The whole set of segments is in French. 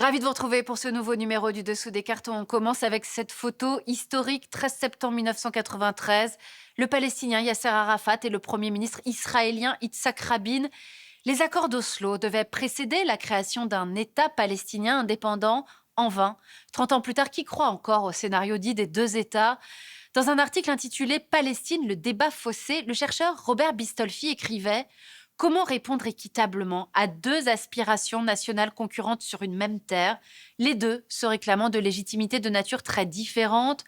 Ravi de vous retrouver pour ce nouveau numéro du Dessous des cartons. On commence avec cette photo historique, 13 septembre 1993. Le Palestinien Yasser Arafat et le Premier ministre israélien Yitzhak Rabin. Les accords d'Oslo devaient précéder la création d'un État palestinien indépendant. En vain. 30 ans plus tard, qui croit encore au scénario dit des deux États? Dans un article intitulé Palestine, le débat faussé, le chercheur Robert Bistolfi écrivait: comment répondre équitablement à deux aspirations nationales concurrentes sur une même terre, les deux se réclamant de légitimités de nature très différentes,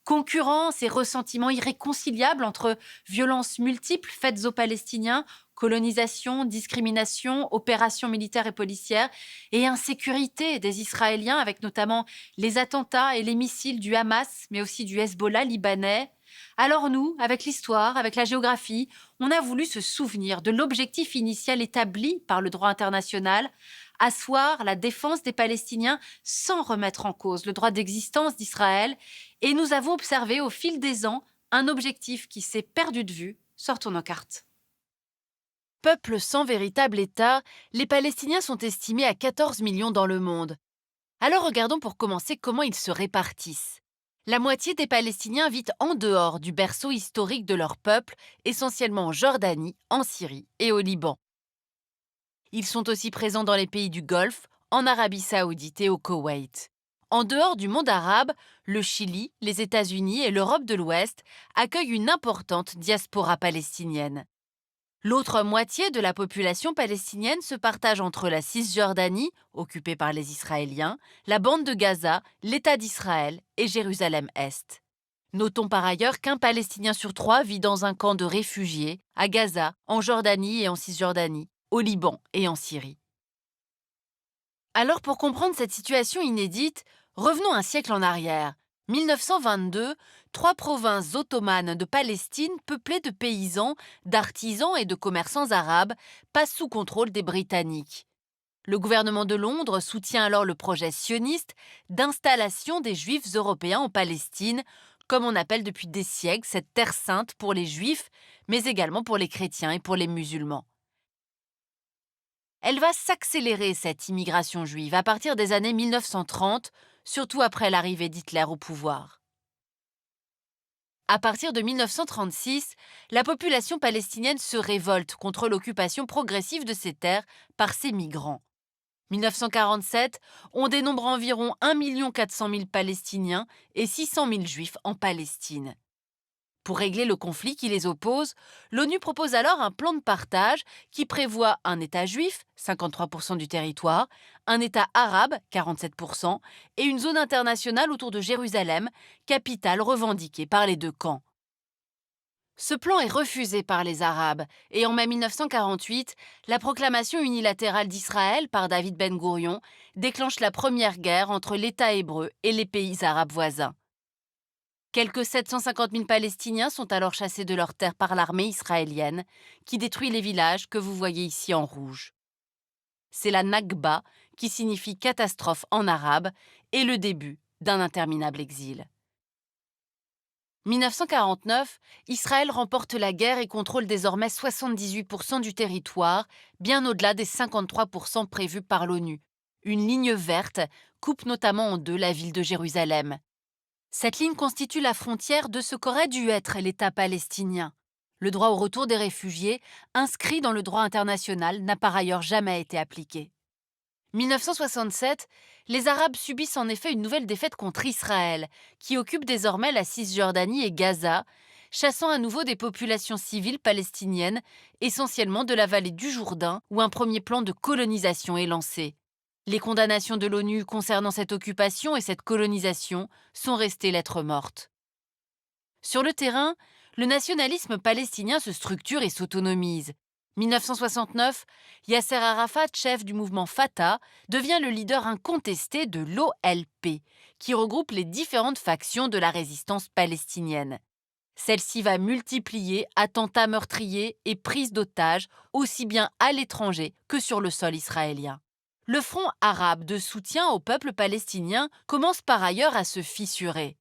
concurrence et ressentiment irréconciliables entre violences multiples faites aux Palestiniens, colonisation, discrimination, opérations militaires et policières, et insécurité des Israéliens avec notamment les attentats et les missiles du Hamas, mais aussi du Hezbollah libanais. Alors nous, avec l'histoire, avec la géographie, on a voulu se souvenir de l'objectif initial établi par le droit international, asseoir la défense des Palestiniens sans remettre en cause le droit d'existence d'Israël, et nous avons observé au fil des ans un objectif qui s'est perdu de vue. Sortons nos cartes. Peuple sans véritable État, les Palestiniens sont estimés à 14 millions dans le monde. Alors regardons pour commencer comment ils se répartissent. La moitié des Palestiniens vit en dehors du berceau historique de leur peuple, essentiellement en Jordanie, en Syrie et au Liban. Ils sont aussi présents dans les pays du Golfe, en Arabie saoudite et au Koweït. En dehors du monde arabe, le Chili, les États-Unis et l'Europe de l'Ouest accueillent une importante diaspora palestinienne. L'autre moitié de la population palestinienne se partage entre la Cisjordanie, occupée par les Israéliens, la bande de Gaza, l'État d'Israël et Jérusalem-Est. Notons par ailleurs qu'un Palestinien sur trois vit dans un camp de réfugiés, à Gaza, en Jordanie et en Cisjordanie, au Liban et en Syrie. Alors pour comprendre cette situation inédite, revenons un siècle en arrière. 1922, trois provinces ottomanes de Palestine peuplées de paysans, d'artisans et de commerçants arabes passent sous contrôle des Britanniques. Le gouvernement de Londres soutient alors le projet sioniste d'installation des Juifs européens en Palestine, comme on appelle depuis des siècles cette terre sainte pour les Juifs, mais également pour les chrétiens et pour les musulmans. Elle va s'accélérer, cette immigration juive, à partir des années 1930, surtout après l'arrivée d'Hitler au pouvoir. À partir de 1936, la population palestinienne se révolte contre l'occupation progressive de ces terres par ces migrants. 1947, on dénombre environ 1 400 000 Palestiniens et 600 000 Juifs en Palestine. Pour régler le conflit qui les oppose, l'ONU propose alors un plan de partage qui prévoit un État juif, 53% du territoire, un État arabe, 47%, et une zone internationale autour de Jérusalem, capitale revendiquée par les deux camps. Ce plan est refusé par les Arabes, et en mai 1948, la proclamation unilatérale d'Israël par David Ben Gourion déclenche la première guerre entre l'État hébreu et les pays arabes voisins. Quelques 750 000 Palestiniens sont alors chassés de leurs terres par l'armée israélienne, qui détruit les villages que vous voyez ici en rouge. C'est la Nakba, qui signifie catastrophe en arabe, et le début d'un interminable exil. 1949, Israël remporte la guerre et contrôle désormais 78% du territoire, bien au-delà des 53% prévus par l'ONU. Une ligne verte coupe notamment en deux la ville de Jérusalem. Cette ligne constitue la frontière de ce qu'aurait dû être l'État palestinien. Le droit au retour des réfugiés, inscrit dans le droit international, n'a par ailleurs jamais été appliqué. 1967, les Arabes subissent en effet une nouvelle défaite contre Israël, qui occupe désormais la Cisjordanie et Gaza, chassant à nouveau des populations civiles palestiniennes, essentiellement de la vallée du Jourdain, où un premier plan de colonisation est lancé. Les condamnations de l'ONU concernant cette occupation et cette colonisation sont restées lettres mortes. Sur le terrain, le nationalisme palestinien se structure et s'autonomise. 1969, Yasser Arafat, chef du mouvement Fatah, devient le leader incontesté de l'OLP, qui regroupe les différentes factions de la résistance palestinienne. Celle-ci va multiplier attentats meurtriers et prises d'otages, aussi bien à l'étranger que sur le sol israélien. Le front arabe de soutien au peuple palestinien commence par ailleurs à se fissurer.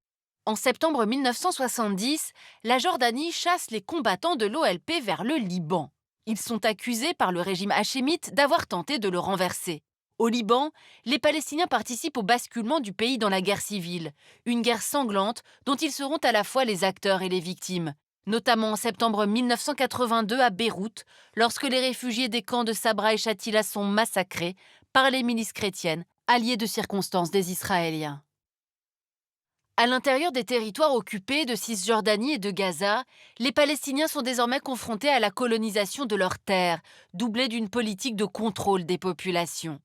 En septembre 1970, la Jordanie chasse les combattants de l'OLP vers le Liban. Ils sont accusés par le régime hachémite d'avoir tenté de le renverser. Au Liban, les Palestiniens participent au basculement du pays dans la guerre civile, une guerre sanglante dont ils seront à la fois les acteurs et les victimes, notamment en septembre 1982 à Beyrouth, lorsque les réfugiés des camps de Sabra et Shatila sont massacrés par les milices chrétiennes, alliées de circonstance des Israéliens. À l'intérieur des territoires occupés de Cisjordanie et de Gaza, les Palestiniens sont désormais confrontés à la colonisation de leurs terres, doublée d'une politique de contrôle des populations.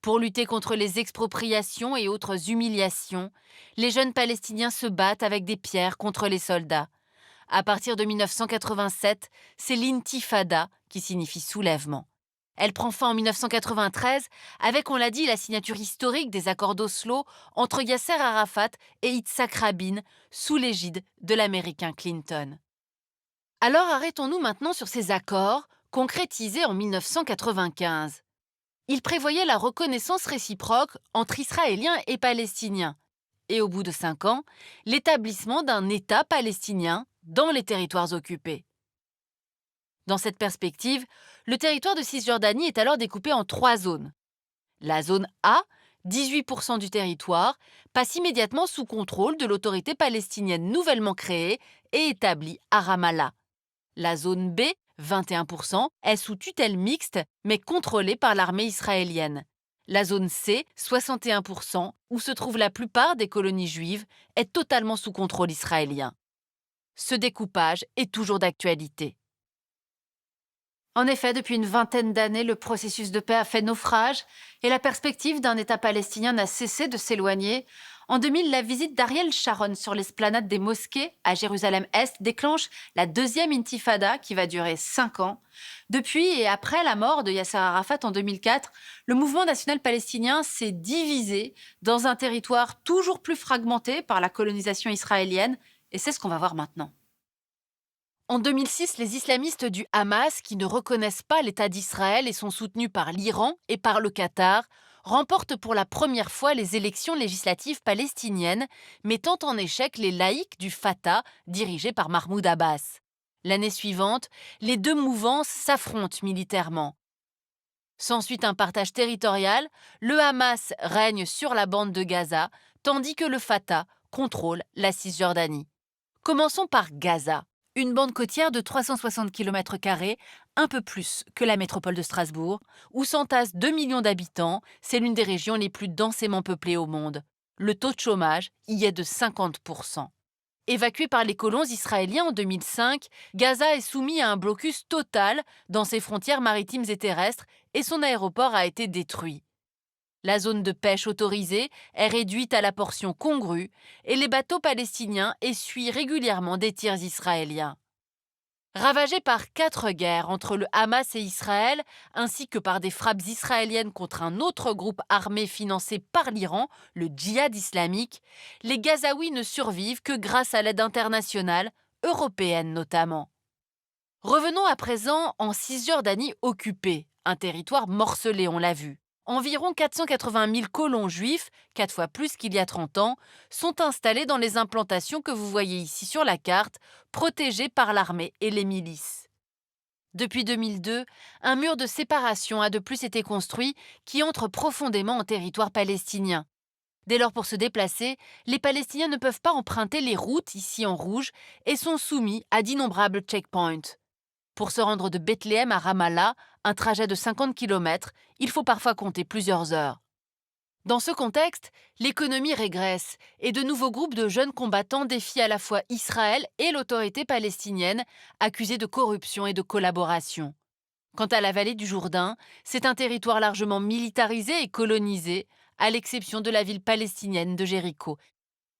Pour lutter contre les expropriations et autres humiliations, les jeunes Palestiniens se battent avec des pierres contre les soldats. À partir de 1987, c'est l'intifada, qui signifie soulèvement. Elle prend fin en 1993 avec, on l'a dit, la signature historique des accords d'Oslo entre Yasser Arafat et Yitzhak Rabin sous l'égide de l'Américain Clinton. Alors arrêtons-nous maintenant sur ces accords concrétisés en 1995. Ils prévoyaient la reconnaissance réciproque entre Israéliens et Palestiniens, et au bout de 5 ans, l'établissement d'un État palestinien dans les territoires occupés. Dans cette perspective, le territoire de Cisjordanie est alors découpé en 3 zones. La zone A, 18% du territoire, passe immédiatement sous contrôle de l'autorité palestinienne nouvellement créée et établie à Ramallah. La zone B, 21%, est sous tutelle mixte, mais contrôlée par l'armée israélienne. La zone C, 61%, où se trouvent la plupart des colonies juives, est totalement sous contrôle israélien. Ce découpage est toujours d'actualité. En effet, depuis une vingtaine d'années, le processus de paix a fait naufrage et la perspective d'un État palestinien n'a cessé de s'éloigner. En 2000, la visite d'Ariel Sharon sur l'esplanade des mosquées à Jérusalem-Est déclenche la deuxième intifada qui va durer 5 ans. Depuis et après la mort de Yasser Arafat en 2004, le mouvement national palestinien s'est divisé dans un territoire toujours plus fragmenté par la colonisation israélienne et c'est ce qu'on va voir maintenant. En 2006, les islamistes du Hamas, qui ne reconnaissent pas l'État d'Israël et sont soutenus par l'Iran et par le Qatar, remportent pour la première fois les élections législatives palestiniennes, mettant en échec les laïcs du Fatah, dirigés par Mahmoud Abbas. L'année suivante, les deux mouvances s'affrontent militairement. S'ensuit un partage territorial, le Hamas règne sur la bande de Gaza, tandis que le Fatah contrôle la Cisjordanie. Commençons par Gaza. Une bande côtière de 360 km², un peu plus que la métropole de Strasbourg, où s'entassent 2 millions d'habitants, c'est l'une des régions les plus densément peuplées au monde. Le taux de chômage y est de 50%. Évacué par les colons israéliens en 2005, Gaza est soumis à un blocus total dans ses frontières maritimes et terrestres et son aéroport a été détruit. La zone de pêche autorisée est réduite à la portion congrue et les bateaux palestiniens essuient régulièrement des tirs israéliens. Ravagé par 4 guerres entre le Hamas et Israël, ainsi que par des frappes israéliennes contre un autre groupe armé financé par l'Iran, le Djihad islamique, les Gazaouis ne survivent que grâce à l'aide internationale, européenne notamment. Revenons à présent en Cisjordanie occupée, un territoire morcelé, on l'a vu. Environ 480 000 colons juifs, 4 fois plus qu'il y a 30 ans, sont installés dans les implantations que vous voyez ici sur la carte, protégés par l'armée et les milices. Depuis 2002, un mur de séparation a de plus été construit qui entre profondément en territoire palestinien. Dès lors, pour se déplacer, les Palestiniens ne peuvent pas emprunter les routes ici en rouge et sont soumis à d'innombrables checkpoints. Pour se rendre de Bethléem à Ramallah, un trajet de 50 km, il faut parfois compter plusieurs heures. Dans ce contexte, l'économie régresse et de nouveaux groupes de jeunes combattants défient à la fois Israël et l'autorité palestinienne, accusés de corruption et de collaboration. Quant à la vallée du Jourdain, c'est un territoire largement militarisé et colonisé, à l'exception de la ville palestinienne de Jéricho.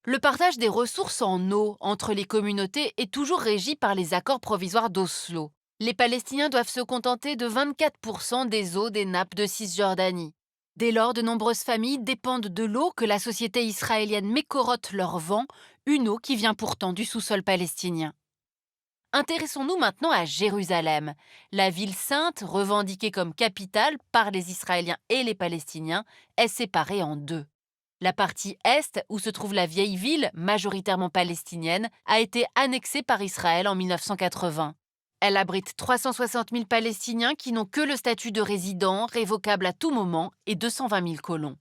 Le partage des ressources en eau entre les communautés est toujours régi par les accords provisoires d'Oslo. Les Palestiniens doivent se contenter de 24% des eaux des nappes de Cisjordanie. Dès lors, de nombreuses familles dépendent de l'eau que la société israélienne Mekorot leur vend, une eau qui vient pourtant du sous-sol palestinien. Intéressons-nous maintenant à Jérusalem. La ville sainte, revendiquée comme capitale par les Israéliens et les Palestiniens, est séparée en deux. La partie est, où se trouve la vieille ville, majoritairement palestinienne, a été annexée par Israël en 1980. Elle abrite 360 000 Palestiniens qui n'ont que le statut de résident, révocable à tout moment, et 220 000 colons.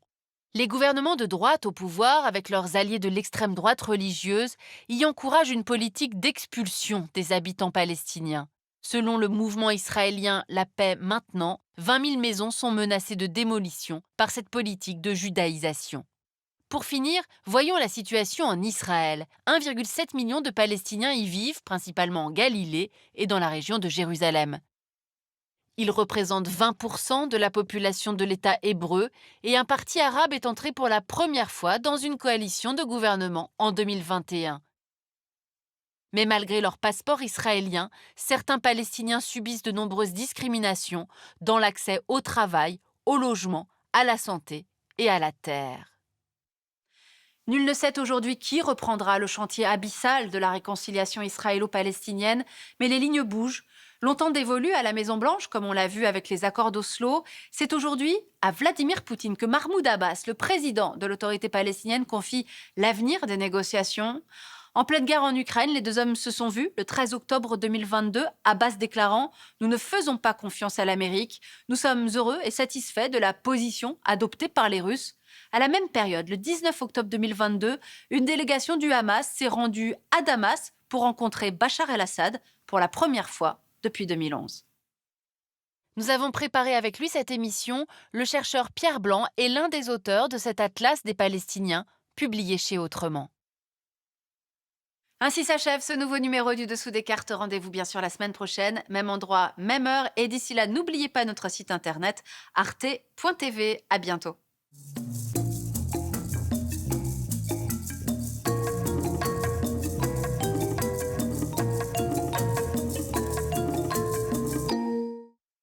Les gouvernements de droite au pouvoir, avec leurs alliés de l'extrême droite religieuse, y encouragent une politique d'expulsion des habitants palestiniens. Selon le mouvement israélien La Paix Maintenant, 20 000 maisons sont menacées de démolition par cette politique de judaïsation. Pour finir, voyons la situation en Israël. 1,7 million de Palestiniens y vivent, principalement en Galilée et dans la région de Jérusalem. Ils représentent 20% de la population de l'État hébreu et un parti arabe est entré pour la première fois dans une coalition de gouvernement en 2021. Mais malgré leur passeport israélien, certains Palestiniens subissent de nombreuses discriminations dans l'accès au travail, au logement, à la santé et à la terre. Nul ne sait aujourd'hui qui reprendra le chantier abyssal de la réconciliation israélo-palestinienne, mais les lignes bougent. Longtemps dévolu à la Maison-Blanche, comme on l'a vu avec les accords d'Oslo, c'est aujourd'hui à Vladimir Poutine que Mahmoud Abbas, le président de l'autorité palestinienne, confie l'avenir des négociations. En pleine guerre en Ukraine, les deux hommes se sont vus le 13 octobre 2022, Abbas déclarant « Nous ne faisons pas confiance à l'Amérique. Nous sommes heureux et satisfaits de la position adoptée par les Russes. » À la même période, le 19 octobre 2022, une délégation du Hamas s'est rendue à Damas pour rencontrer Bachar el-Assad pour la première fois depuis 2011. Nous avons préparé avec lui cette émission. Le chercheur Pierre Blanc est l'un des auteurs de cet atlas des Palestiniens, publié chez Autrement. Ainsi s'achève ce nouveau numéro du Dessous des cartes. Rendez-vous bien sûr la semaine prochaine, même endroit, même heure. Et d'ici là, n'oubliez pas notre site internet arte.tv. À bientôt.